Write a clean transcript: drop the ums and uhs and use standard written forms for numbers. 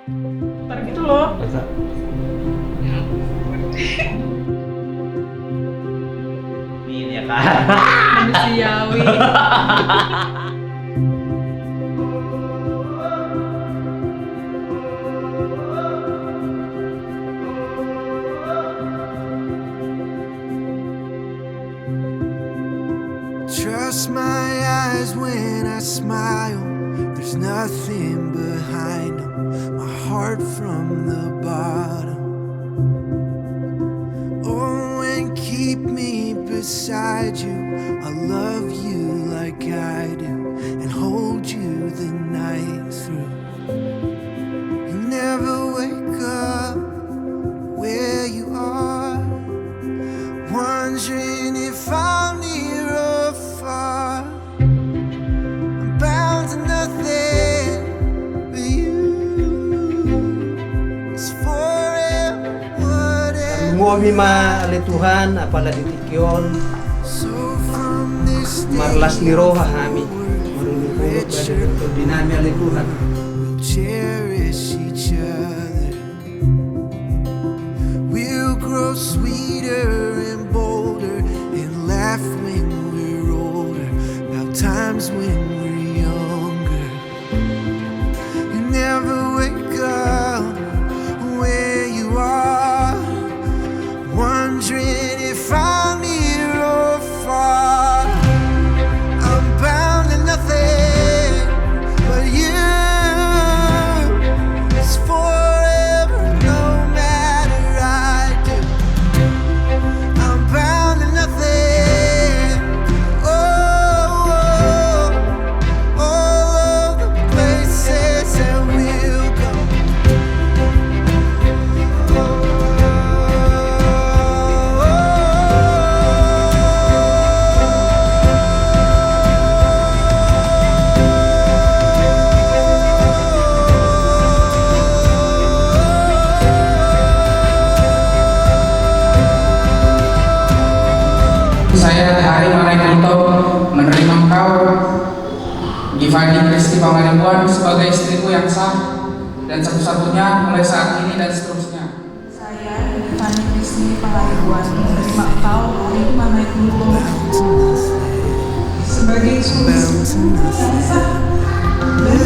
Ntar gitu loh. Ini ya kak. Manusiawi. Trust my eyes when I smile. There's nothing behind them. My heart from the bottom. Oh, and keep me beside you. I love you like I do, and hold you the night through. You never wake up where you are, wondering if I'm near or far. I'm bound to nothing but you. It's forever, whatever. Muami ma ali Tuhan apala ditikyon So from this day marlas ni roha hami marulupulot berada dinami ali Tuhan. we'll cherish each other. We'll grow sweeter and bolder and laugh when we're older about times when we're younger. You never wake up where you are, wondering if I'm near or far. I'm bound to nothing but you. It's forever, no matter I do. I'm bound to nothing. Oh, all of the places that we'll go. Saya Hari Maraikuto menerima engkau, Givani Kristi Pangaribuan, sebagai istriku yang sah dan satu-satunya mulai saat ini dan seterusnya. Saya, Givani Kristi Pangaribuan, menerima engkau, Hari Maraikuto, sebagai suami yang sah dan